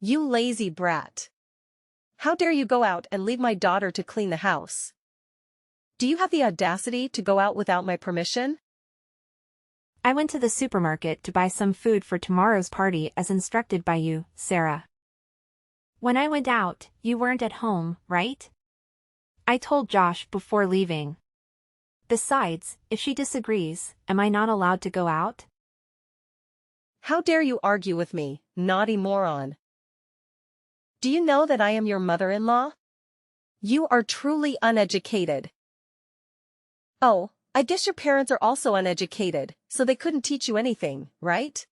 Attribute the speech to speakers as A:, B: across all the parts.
A: You lazy brat. How dare you go out and leave my daughter to clean the house? Do you have the audacity to go out without my permission?
B: I went to the supermarket to buy some food for tomorrow's party as instructed by you, Sarah. When I went out, you weren't at home, right? I told Josh before leaving. Besides, if she disagrees, am I not allowed to go out?
A: How dare you argue with me, naughty moron? Do you know that I am your mother-in-law? You are truly uneducated. Oh, I guess your parents are also uneducated, so they couldn't teach you anything, right?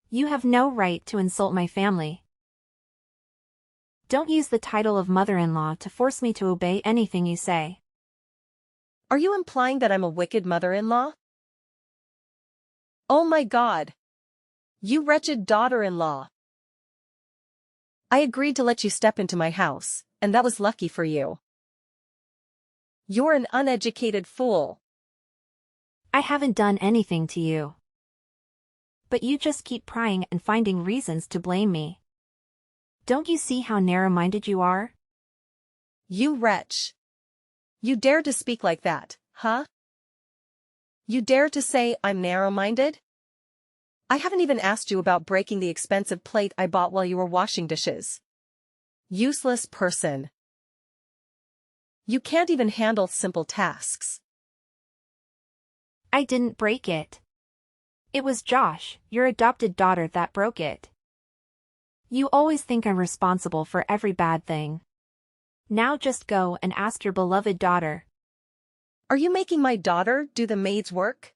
B: You have no right to insult my family. Don't use the title of mother-in-law to force me to obey anything you say.
A: Are you implying that I'm a wicked mother-in-law? Oh my God! You wretched daughter-in-law! I agreed to let you step into my house, and that was lucky for you. You're an uneducated fool.
B: I haven't done anything to you. But you just keep prying and finding reasons to blame me. Don't you see how narrow-minded you are?
A: You wretch. You dare to speak like that, huh? You dare to say I'm narrow-minded? I haven't even asked you about breaking the expensive plate I bought while you were washing dishes. Useless person. You can't even handle simple tasks.
B: I didn't break it. It was Josh, your adopted daughter, that broke it. You always think I'm responsible for every bad thing. Now just go and ask your beloved daughter.
A: Are you making my daughter do the maid's work?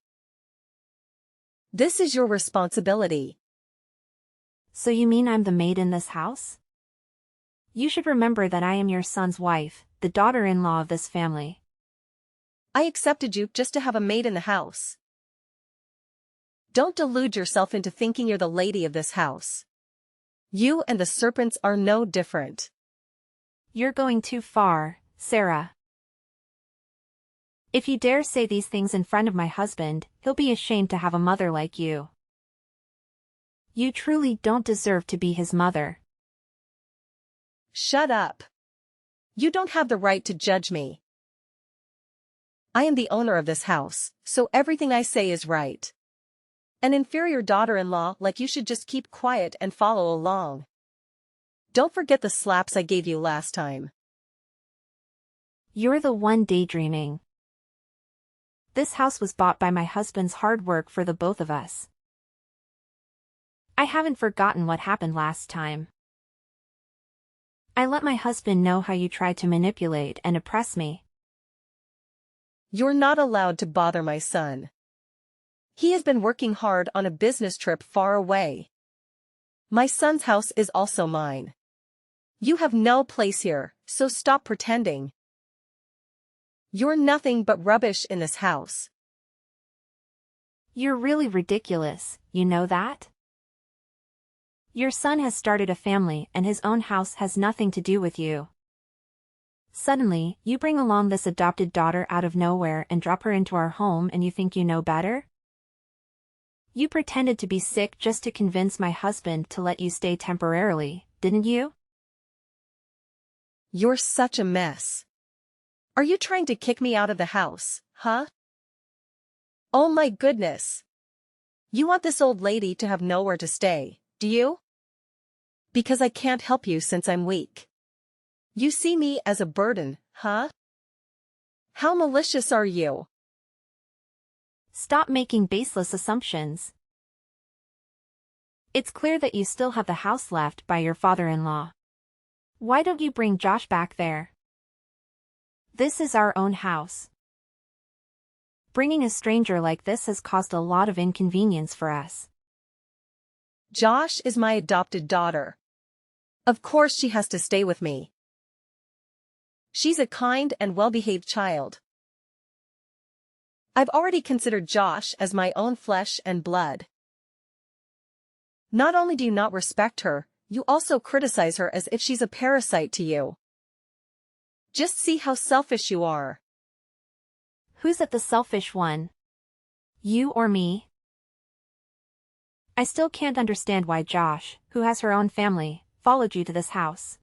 A: This is your responsibility.
B: So you mean I'm the maid in this house? You should remember that I am your son's wife, the daughter-in-law of this family.
A: I accepted you just to have a maid in the house. Don't delude yourself into thinking you're the lady of this house. You and the serpents are no different.
B: You're going too far, Sarah. If you dare say these things in front of my husband, he'll be ashamed to have a mother like you. You truly don't deserve to be his mother.
A: Shut up. You don't have the right to judge me. I am the owner of this house, so everything I say is right. An inferior daughter-in-law like you should just keep quiet and follow along. Don't forget the slaps I gave you last time.
B: You're the one daydreaming. This house was bought by my husband's hard work for the both of us. I haven't forgotten what happened last time. I let my husband know how you tried to manipulate and oppress me.
A: You're not allowed to bother my son. He has been working hard on a business trip far away. My son's house is also mine. You have no place here, so stop pretending. You're nothing but rubbish in this house.
B: You're really ridiculous, you know that? Your son has started a family and his own house has nothing to do with you. Suddenly, you bring along this adopted daughter out of nowhere and drop her into our home and you think you know better? You pretended to be sick just to convince my husband to let you stay temporarily, didn't you?
A: You're such a mess. Are you trying to kick me out of the house, huh? Oh my goodness. You want this old lady to have nowhere to stay, do you? Because I can't help you since I'm weak. You see me as a burden, huh? How malicious are you?
B: Stop making baseless assumptions. It's clear that you still have the house left by your father-in-law. Why don't you bring Josh back there? This is our own house. Bringing a stranger like this has caused a lot of inconvenience for us.
A: Josh is my adopted daughter. Of course she has to stay with me. She's a kind and well-behaved child. I've already considered Josh as my own flesh and blood. Not only do you not respect her, you also criticize her as if she's a parasite to you. Just see how selfish you are.
B: Who's at the selfish one? You or me? I still can't understand why Josh, who has her own family, followed you to this house.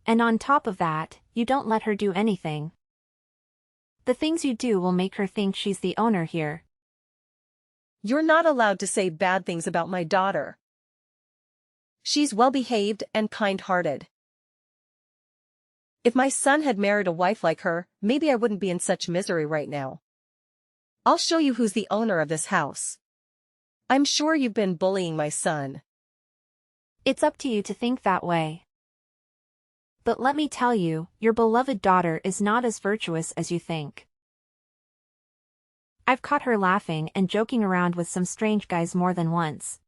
B: And on top of that, you don't let her do anything. The things you do will make her think she's the owner here.
A: You're not allowed to say bad things about my daughter. She's well-behaved and kind-hearted. If my son had married a wife like her, maybe I wouldn't be in such misery right now. I'll show you who's the owner of this house. I'm sure you've been bullying my son.
B: It's up to you to think that way. But let me tell you, your beloved daughter is not as virtuous as you think. I've caught her laughing and joking around with some strange guys more than once.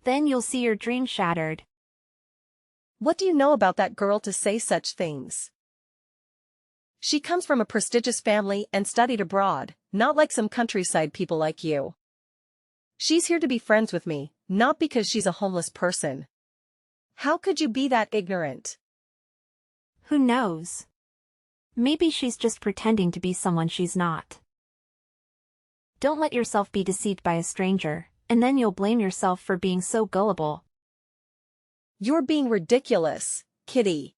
B: Then you'll see your dream shattered.
A: What do you know about that girl to say such things? She comes from a prestigious family and studied abroad, not like some countryside people like you. She's here to be friends with me, not because she's a homeless person. How could you be that ignorant?
B: Who knows? Maybe she's just pretending to be someone she's not. Don't let yourself be deceived by a stranger, and then you'll blame yourself for being so gullible.
A: You're being ridiculous, Kitty.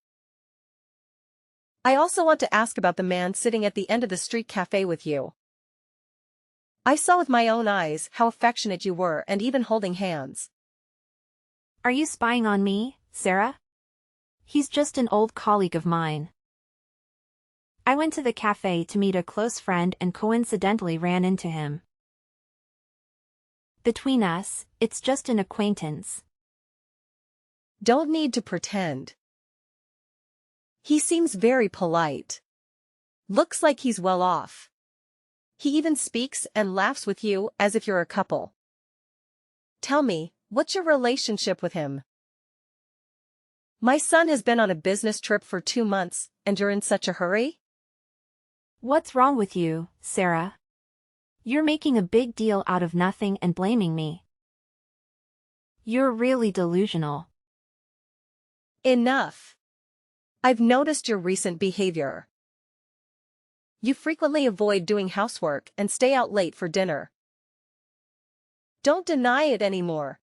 A: I also want to ask about the man sitting at the end of the street cafe with you. I saw with my own eyes how affectionate you were and even holding hands.
B: Are you spying on me, Sarah? He's just an old colleague of mine. I went to the cafe to meet a close friend and coincidentally ran into him. Between us, it's just an acquaintance.
A: Don't need to pretend. He seems very polite. Looks like he's well off. He even speaks and laughs with you as if you're a couple. Tell me, what's your relationship with him? My son has been on a business trip for 2 months, and you're in such a hurry?
B: What's wrong with you, Sarah? You're making a big deal out of nothing and blaming me. You're really delusional.
A: Enough. I've noticed your recent behavior. You frequently avoid doing housework and stay out late for dinner. Don't deny it anymore.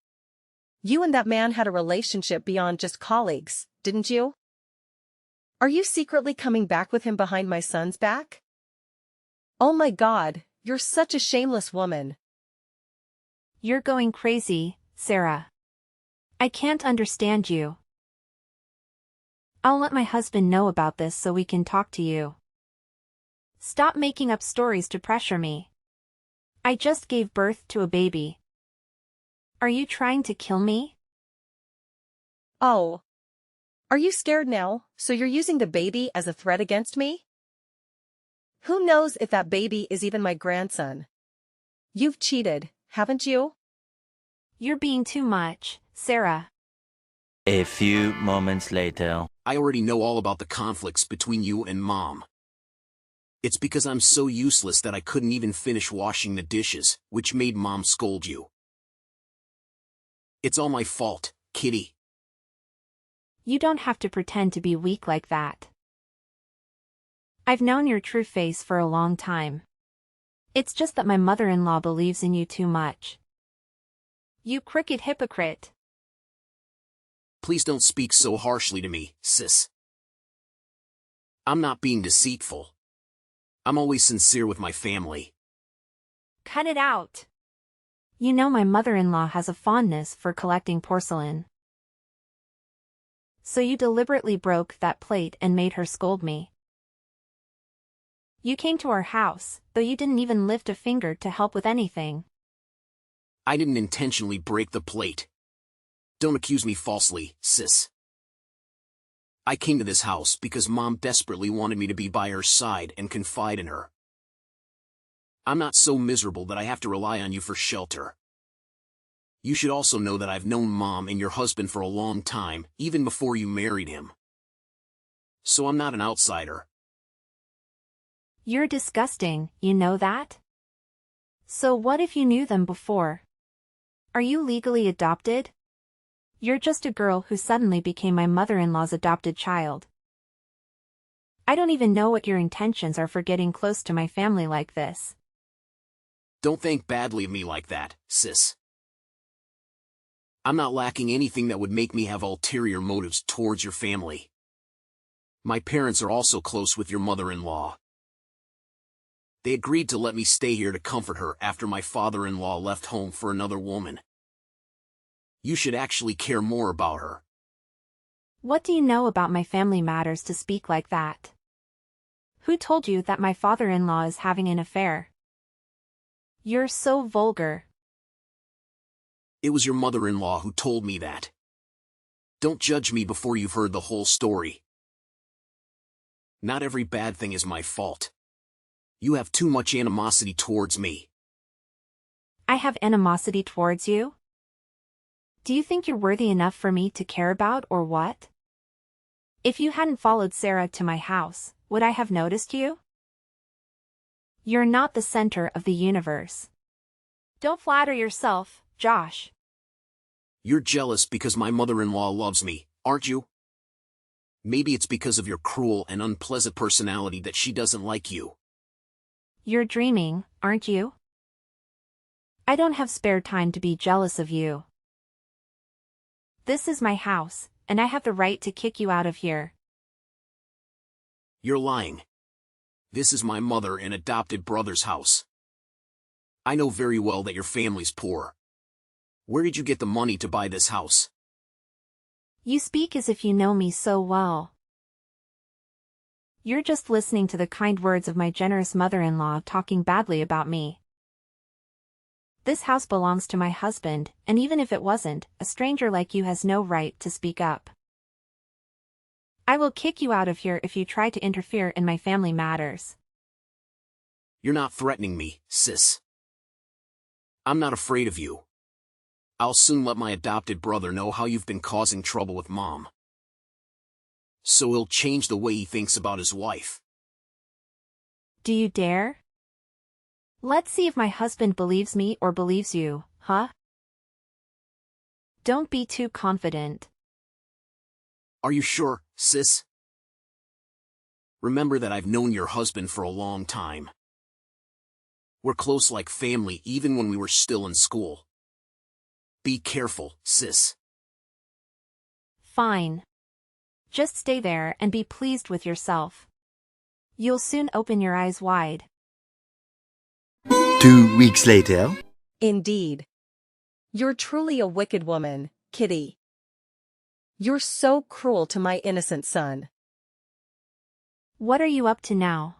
A: You and that man had a relationship beyond just colleagues, didn't you? Are you secretly coming back with him behind my son's back? Oh my God, you're such a shameless woman.
B: You're going crazy, Sarah. I can't understand you. I'll let my husband know about this so we can talk to you. Stop making up stories to pressure me. I just gave birth to a baby. Are you trying to kill me?
A: Oh. Are you scared now, so you're using the baby as a threat against me? Who knows if that baby is even my grandson? You've cheated, haven't you?
B: You're being too much, Sarah.
C: A few moments later.
D: I already know all about the conflicts between you and Mom. It's because I'm so useless that I couldn't even finish washing the dishes, which made Mom scold you. It's all my fault, Kitty.
B: You don't have to pretend to be weak like that. I've known your true face for a long time. It's just that my mother-in-law believes in you too much. You crooked hypocrite.
D: Please don't speak so harshly to me, sis. I'm not being deceitful. I'm always sincere with my family.
B: Cut it out. You know my mother-in-law has a fondness for collecting porcelain. So you deliberately broke that plate and made her scold me. You came to our house, though you didn't even lift a finger to help with anything.
D: I didn't intentionally break the plate. Don't accuse me falsely, sis. I came to this house because Mom desperately wanted me to be by her side and confide in her. I'm not so miserable that I have to rely on you for shelter. You should also know that I've known Mom and your husband for a long time, even before you married him. So I'm not an outsider.
B: You're disgusting, you know that? So what if you knew them before? Are you legally adopted? You're just a girl who suddenly became my mother-in-law's adopted child. I don't even know what your intentions are for getting close to my family like this.
D: Don't think badly of me like that, sis. I'm not lacking anything that would make me have ulterior motives towards your family. My parents are also close with your mother-in-law. They agreed to let me stay here to comfort her after my father-in-law left home for another woman. You should actually care more about her.
B: What do you know about my family matters to speak like that? Who told you that my father-in-law is having an affair? You're so vulgar.
D: It was your mother-in-law who told me that. Don't judge me before you've heard the whole story. Not every bad thing is my fault. You have too much animosity towards me.
B: I have animosity towards you? Do you think you're worthy enough for me to care about or what? If you hadn't followed Sarah to my house, would I have noticed you? You're not the center of the universe. Don't flatter yourself, Josh.
D: You're jealous because my mother-in-law loves me, aren't you? Maybe it's because of your cruel and unpleasant personality that she doesn't like you.
B: You're dreaming, aren't you? I don't have spare time to be jealous of you. This is my house, and I have the right to kick you out of here.
D: You're lying. This is my mother and adopted brother's house. I know very well that your family's poor. Where did you get the money to buy this house?
B: You speak as if you know me so well. You're just listening to the kind words of my generous mother-in-law talking badly about me. This house belongs to my husband, and even if it wasn't, a stranger like you has no right to speak up. I will kick you out of here if you try to interfere in my family matters.
D: You're not threatening me, sis. I'm not afraid of you. I'll soon let my adopted brother know how you've been causing trouble with Mom. So he'll change the way he thinks about his wife.
B: Do you dare? Let's see if my husband believes me or believes you, huh? Don't be too confident.
D: Are you sure, sis? Remember that I've known your husband for a long time. We're close like family even when we were still in school. Be careful, sis.
B: Fine. Just stay there and be pleased with yourself. You'll soon open your eyes wide.
C: 2 weeks later.
A: Indeed. You're truly a wicked woman, Kitty. You're so cruel to my innocent son.
B: What are you up to now?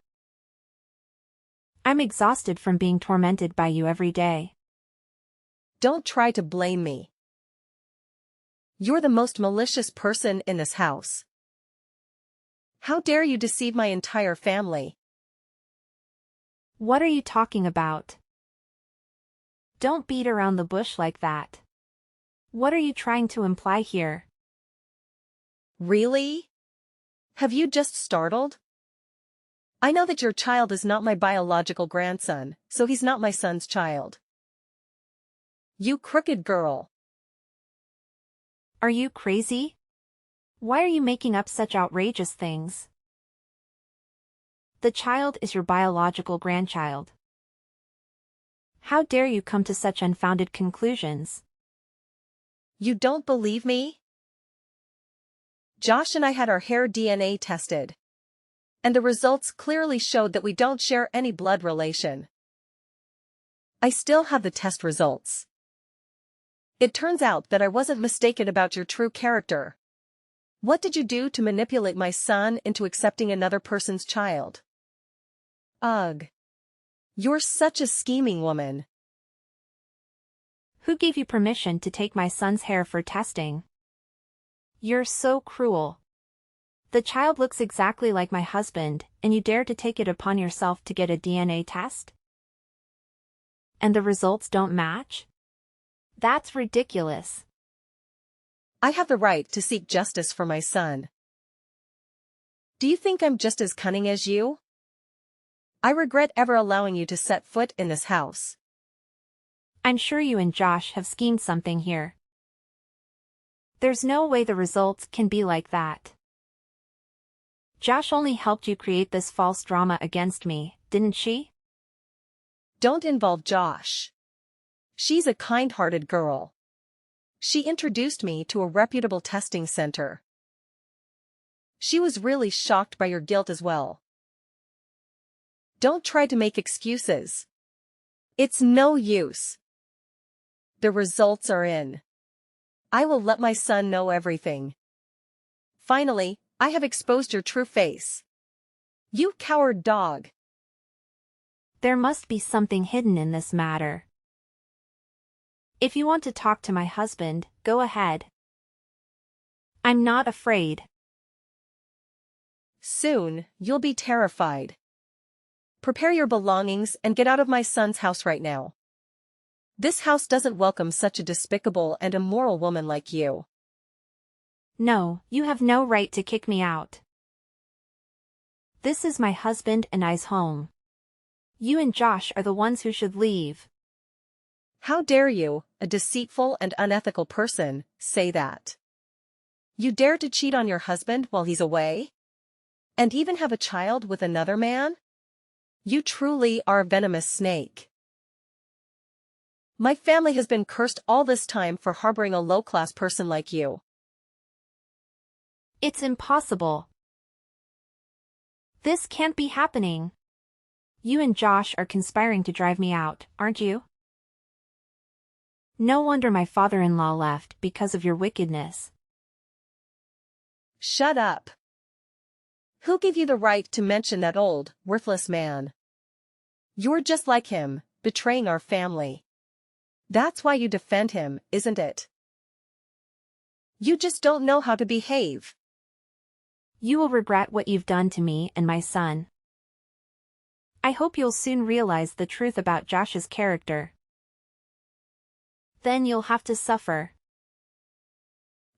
B: I'm exhausted from being tormented by you every day.
A: Don't try to blame me. You're the most malicious person in this house. How dare you deceive my entire family?
B: What are you talking about? Don't beat around the bush like that. What are you trying to imply here?
A: Really? Have you just startled? I know that your child is not my biological grandson, so he's not my son's child. You crooked girl.
B: Are you crazy? Why are you making up such outrageous things? The child is your biological grandchild. How dare you come to such unfounded conclusions?
A: You don't believe me? Josh and I had our hair DNA tested. And the results clearly showed that we don't share any blood relation. I still have the test results. It turns out that I wasn't mistaken about your true character. What did you do to manipulate my son into accepting another person's child? Ugh. You're such a scheming woman.
B: Who gave you permission to take my son's hair for testing? You're so cruel. The child looks exactly like my husband, and you dare to take it upon yourself to get a DNA test? And the results don't match? That's ridiculous.
A: I have the right to seek justice for my son. Do you think I'm just as cunning as you? I regret ever allowing you to set foot in this house.
B: I'm sure you and Josh have schemed something here. There's no way the results can be like that. Josh only helped you create this false drama against me, didn't she?
A: Don't involve Josh. She's a kind-hearted girl. She introduced me to a reputable testing center. She was really shocked by your guilt as well. Don't try to make excuses. It's no use. The results are in. I will let my son know everything. Finally, I have exposed your true face. You coward dog.
B: There must be something hidden in this matter. If you want to talk to my husband, go ahead. I'm not afraid.
A: Soon, you'll be terrified. Prepare your belongings and get out of my son's house right now. This house doesn't welcome such a despicable and immoral woman like you.
B: No, you have no right to kick me out. This is my husband and I's home. You and Josh are the ones who should leave.
A: How dare you, a deceitful and unethical person, say that? You dare to cheat on your husband while he's away? And even have a child with another man? You truly are a venomous snake. My family has been cursed all this time for harboring a low-class person like you.
B: It's impossible. This can't be happening. You and Josh are conspiring to drive me out, aren't you? No wonder my father-in-law left because of your wickedness.
A: Shut up. Who gave you the right to mention that old, worthless man? You're just like him, betraying our family. That's why you defend him, isn't it? You just don't know how to behave.
B: You will regret what you've done to me and my son. I hope you'll soon realize the truth about Josh's character. Then you'll have to suffer.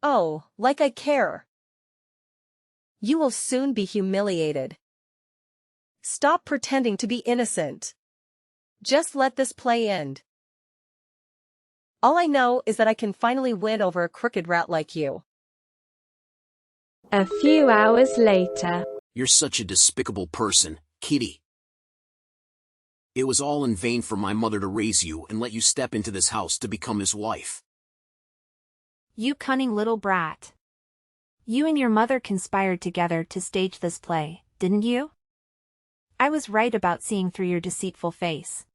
A: Oh, like I care. You will soon be humiliated. Stop pretending to be innocent. Just let this play end. All I know is that I can finally win over a crooked rat like you.
E: A few hours later.
D: You're such a despicable person, Kitty. It was all in vain for my mother to raise you and let you step into this house to become his wife.
B: You cunning little brat. You and your mother conspired together to stage this play, didn't you? I was right about seeing through your deceitful face.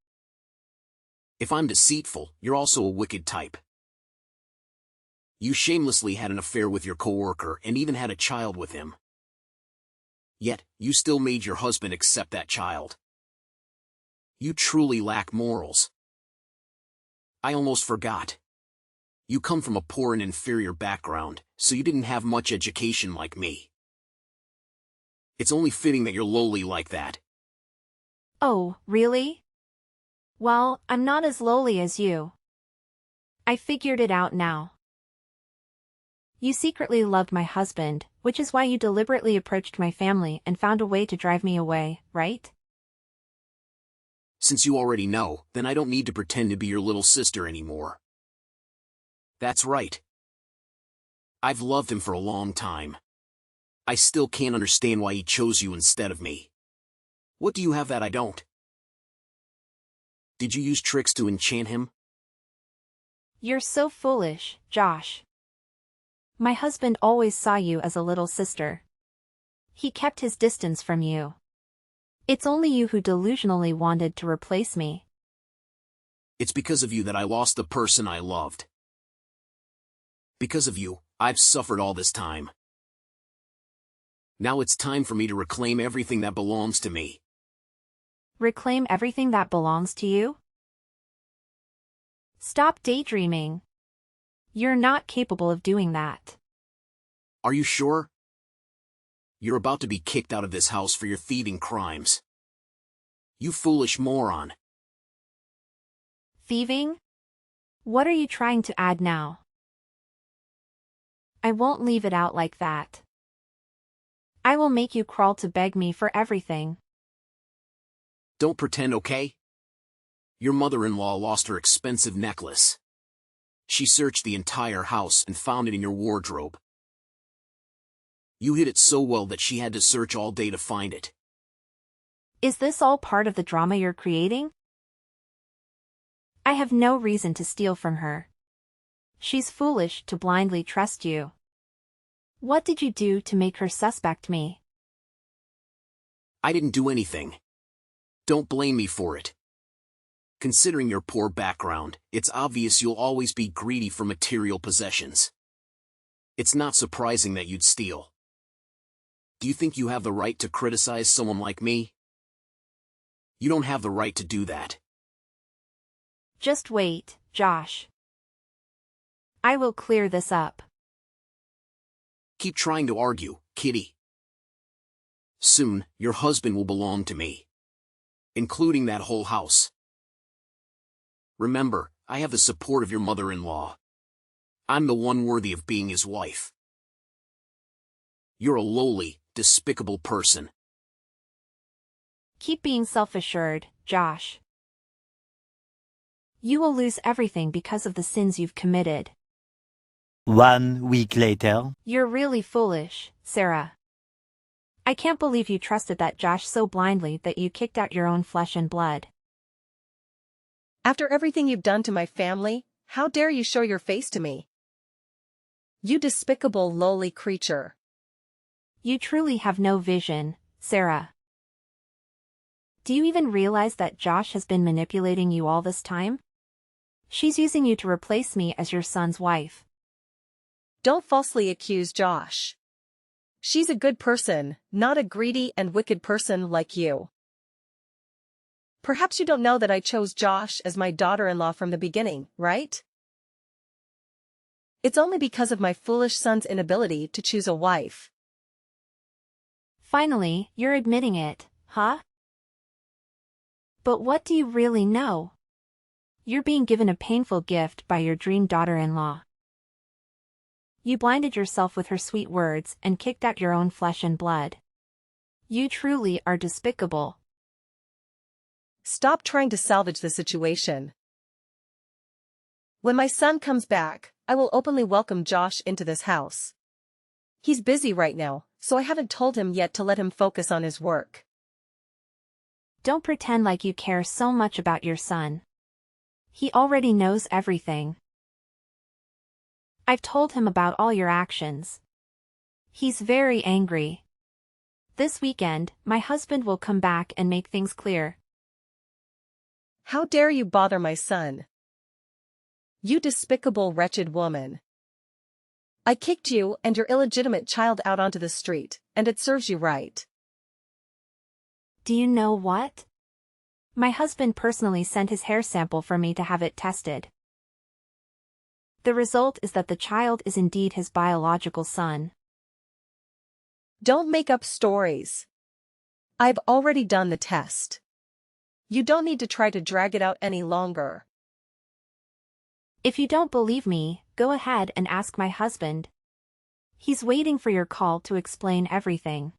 D: If I'm deceitful, you're also a wicked type. You shamelessly had an affair with your coworker and even had a child with him. Yet, you still made your husband accept that child. You truly lack morals. I almost forgot. You come from a poor and inferior background, so you didn't have much education like me. It's only fitting that you're lowly like that.
B: Oh, really? Well, I'm not as lowly as you. I figured it out now. You secretly loved my husband, which is why you deliberately approached my family and found a way to drive me away, right?
D: Since you already know, then I don't need to pretend to be your little sister anymore. That's right. I've loved him for a long time. I still can't understand why he chose you instead of me. What do you have that I don't? Did you use tricks to enchant him?
B: You're so foolish, Josh. My husband always saw you as a little sister. He kept his distance from you. It's only you who delusionally wanted to replace me.
D: It's because of you that I lost the person I loved. Because of you, I've suffered all this time. Now it's time for me to reclaim everything that belongs to me.
B: Reclaim everything that belongs to you? Stop daydreaming. You're not capable of doing that.
D: Are you sure? You're about to be kicked out of this house for your thieving crimes. You foolish moron.
B: Thieving? What are you trying to add now? I won't leave it out like that. I will make you crawl to beg me for everything.
D: Don't pretend, okay? Your mother-in-law lost her expensive necklace. She searched the entire house and found it in your wardrobe. You hid it so well that she had to search all day to find it.
B: Is this all part of the drama you're creating? I have no reason to steal from her. She's foolish to blindly trust you. What did you do to make her suspect me?
D: I didn't do anything. Don't blame me for it. Considering your poor background, it's obvious you'll always be greedy for material possessions. It's not surprising that you'd steal. Do you think you have the right to criticize someone like me? You don't have the right to do that.
B: Just wait, Josh. I will clear this up.
D: Keep trying to argue, Kitty. Soon, your husband will belong to me. Including that whole house. Remember, I have the support of your mother-in-law. I'm the one worthy of being his wife. You're a lowly, despicable person.
B: Keep being self-assured, Josh. You will lose everything because of the sins you've committed.
C: 1 week later.
B: You're really foolish, Sarah. I can't believe you trusted that Josh so blindly that you kicked out your own flesh and blood.
A: After everything you've done to my family, how dare you show your face to me? You despicable lowly creature.
B: You truly have no vision, Sarah. Do you even realize that Josh has been manipulating you all this time? She's using you to replace me as your son's wife.
A: Don't falsely accuse Josh. She's a good person, not a greedy and wicked person like you. Perhaps you don't know that I chose Josh as my daughter-in-law from the beginning, right? It's only because of my foolish son's inability to choose a wife.
B: Finally, you're admitting it, huh? But what do you really know? You're being given a painful gift by your dream daughter-in-law. You blinded yourself with her sweet words and kicked out your own flesh and blood. You truly are despicable.
A: Stop trying to salvage the situation. When my son comes back, I will openly welcome Josh into this house. He's busy right now, so I haven't told him yet to let him focus on his work.
B: Don't pretend like you care so much about your son. He already knows everything. I've told him about all your actions. He's very angry. This weekend, my husband will come back and make things clear.
A: How dare you bother my son? You despicable wretched woman. I kicked you and your illegitimate child out onto the street, and it serves you right.
B: Do you know what? My husband personally sent his hair sample for me to have it tested. The result is that the child is indeed his biological son.
A: Don't make up stories. I've already done the test. You don't need to try to drag it out any longer.
B: If you don't believe me, go ahead and ask my husband. He's waiting for your call to explain everything.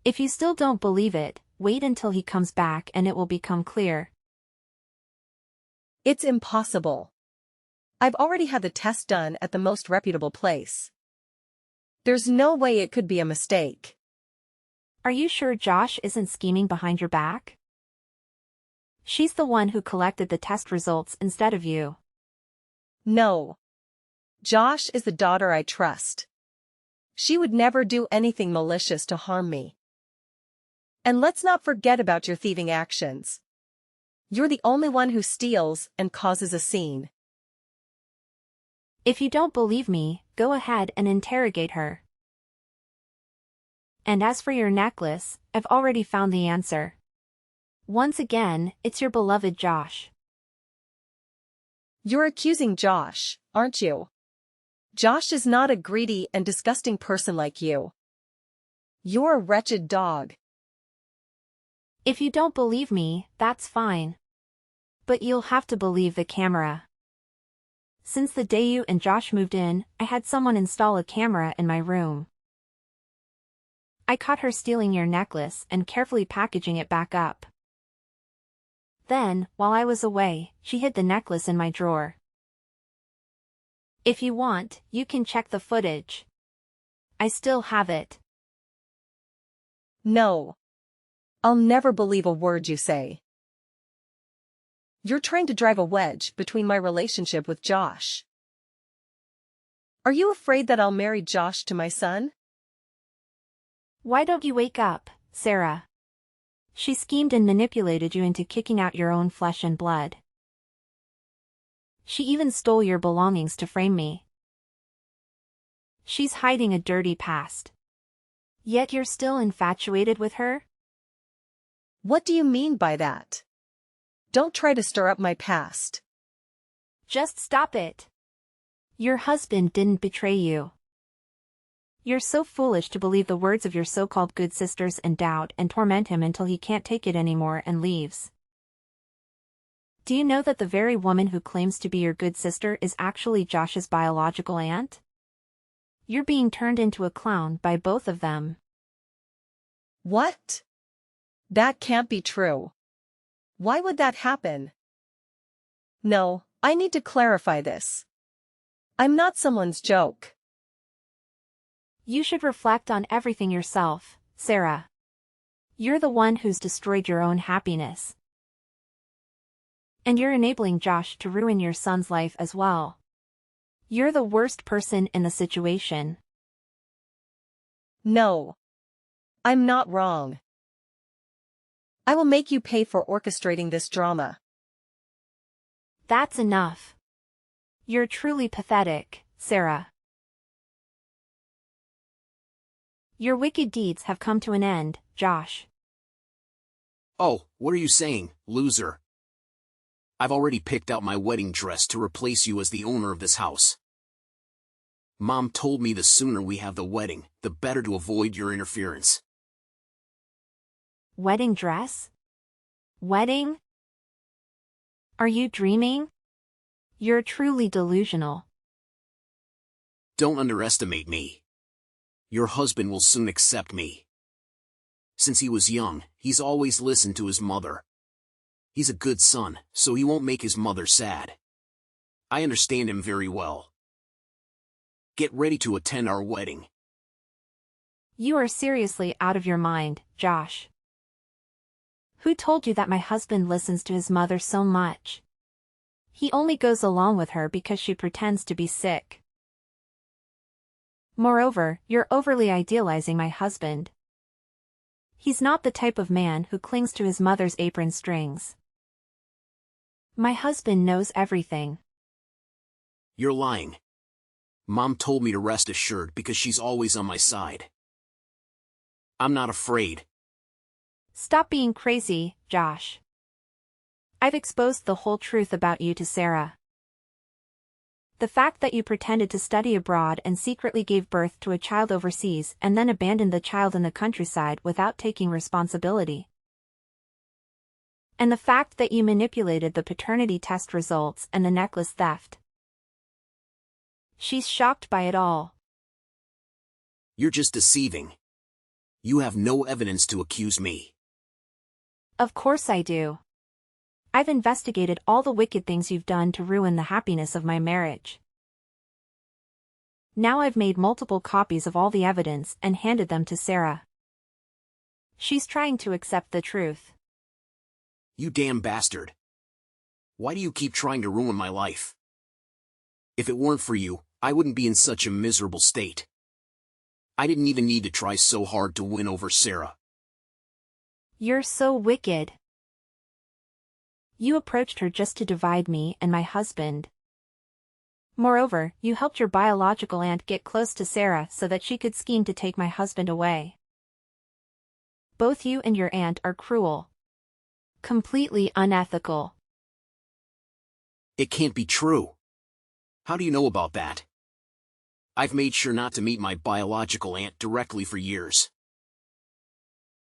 B: If you still don't believe it, wait until he comes back and it will become clear.
A: It's impossible. I've already had the test done at the most reputable place. There's no way it could be a mistake.
B: Are you sure Josh isn't scheming behind your back? She's the one who collected the test results instead of you.
A: No. Josh is the daughter I trust. She would never do anything malicious to harm me. And let's not forget about your thieving actions. You're the only one who steals and causes a scene.
B: If you don't believe me, go ahead and interrogate her. And as for your necklace, I've already found the answer. Once again, it's your beloved Josh.
A: You're accusing Josh, aren't you? Josh is not a greedy and disgusting person like you. You're a wretched dog.
B: If you don't believe me, that's fine. But you'll have to believe the camera. Since the day you and Josh moved in, I had someone install a camera in my room. I caught her stealing your necklace and carefully packaging it back up. Then, while I was away, she hid the necklace in my drawer. If you want, you can check the footage. I still have it.
A: No. I'll never believe a word you say. You're trying to drive a wedge between my relationship with Josh. Are you afraid that I'll marry Josh to my son?
B: Why don't you wake up, Sarah? She schemed and manipulated you into kicking out your own flesh and blood. She even stole your belongings to frame me. She's hiding a dirty past. Yet you're still infatuated with her?
A: What do you mean by that? Don't try to stir up my past.
B: Just stop it. Your husband didn't betray you. You're so foolish to believe the words of your so-called good sisters and doubt and torment him until he can't take it anymore and leaves. Do you know that the very woman who claims to be your good sister is actually Josh's biological aunt? You're being turned into a clown by both of them.
A: What? That can't be true. Why would that happen? No, I need to clarify this. I'm not someone's joke.
B: You should reflect on everything yourself, Sarah. You're the one who's destroyed your own happiness. And you're enabling Josh to ruin your son's life as well. You're the worst person in the situation.
A: No. I'm not wrong. I will make you pay for orchestrating this drama.
B: That's enough. You're truly pathetic, Sarah. Your wicked deeds have come to an end, Josh.
D: Oh, what are you saying, loser? I've already picked out my wedding dress to replace you as the owner of this house. Mom told me the sooner we have the wedding, the better to avoid your interference.
B: Wedding dress? Wedding? Are you dreaming? You're truly delusional.
D: Don't underestimate me. Your husband will soon accept me. Since he was young, he's always listened to his mother. He's a good son, so he won't make his mother sad. I understand him very well. Get ready to attend our wedding.
B: You are seriously out of your mind, Josh. Who told you that my husband listens to his mother so much? He only goes along with her because she pretends to be sick. Moreover, you're overly idealizing my husband. He's not the type of man who clings to his mother's apron strings. My husband knows everything.
D: You're lying. Mom told me to rest assured because she's always on my side. I'm not afraid.
B: Stop being crazy, Josh. I've exposed the whole truth about you to Sarah. The fact that you pretended to study abroad and secretly gave birth to a child overseas and then abandoned the child in the countryside without taking responsibility. And the fact that you manipulated the paternity test results and the necklace theft. She's shocked by it all.
D: You're just deceiving. You have no evidence to accuse me.
B: Of course I do. I've investigated all the wicked things you've done to ruin the happiness of my marriage. Now I've made multiple copies of all the evidence and handed them to Sarah. She's trying to accept the truth.
D: You damn bastard. Why do you keep trying to ruin my life? If it weren't for you, I wouldn't be in such a miserable state. I didn't even need to try so hard to win over Sarah.
B: You're so wicked. You approached her just to divide me and my husband. Moreover, you helped your biological aunt get close to Sarah so that she could scheme to take my husband away. Both you and your aunt are cruel. Completely unethical.
D: It can't be true. How do you know about that? I've made sure not to meet my biological aunt directly for years.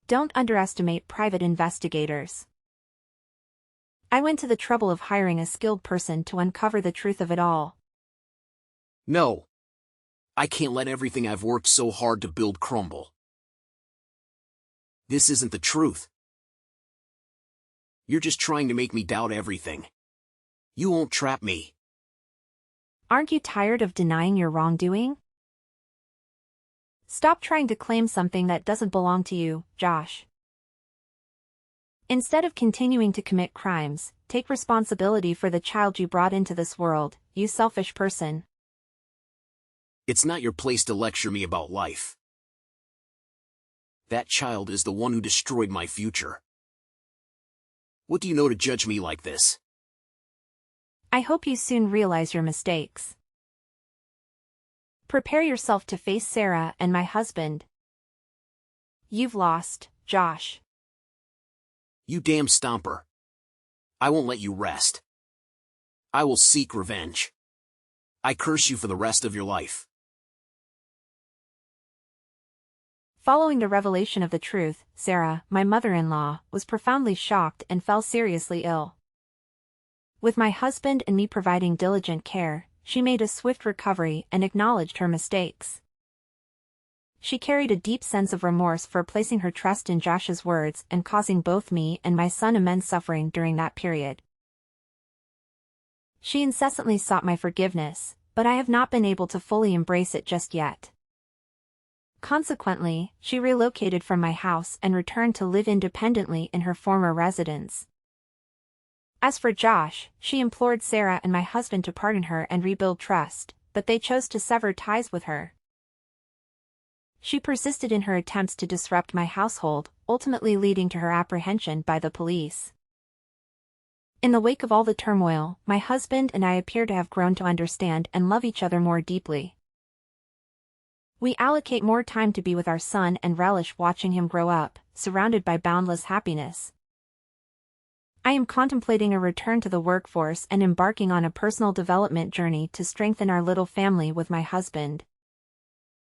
B: Don't underestimate private investigators. I went to the trouble of hiring a skilled person to uncover the truth of it all.
D: No. I can't let everything I've worked so hard to build crumble. This isn't the truth. You're just trying to make me doubt everything. You won't trap me.
B: Aren't you tired of denying your wrongdoing? Stop trying to claim something that doesn't belong to you, Josh. Instead of continuing to commit crimes, take responsibility for the child you brought into this world, you selfish person.
D: It's not your place to lecture me about life. That child is the one who destroyed my future. What do you know to judge me like this?
B: I hope you soon realize your mistakes. Prepare yourself to face Sarah and my husband. You've lost, Josh.
D: You damn stomper. I won't let you rest. I will seek revenge. I curse you for the rest of your life.
B: Following the revelation of the truth, Sarah, my mother-in-law, was profoundly shocked and fell seriously ill. With my husband and me providing diligent care, she made a swift recovery and acknowledged her mistakes. She carried a deep sense of remorse for placing her trust in Josh's words and causing both me and my son immense suffering during that period. She incessantly sought my forgiveness, but I have not been able to fully embrace it just yet. Consequently, she relocated from my house and returned to live independently in her former residence. As for Josh, she implored Sarah and my husband to pardon her and rebuild trust, but they chose to sever ties with her. She persisted in her attempts to disrupt my household, ultimately leading to her apprehension by the police. In the wake of all the turmoil, my husband and I appear to have grown to understand and love each other more deeply. We allocate more time to be with our son and relish watching him grow up, surrounded by boundless happiness. I am contemplating a return to the workforce and embarking on a personal development journey to strengthen our little family with my husband.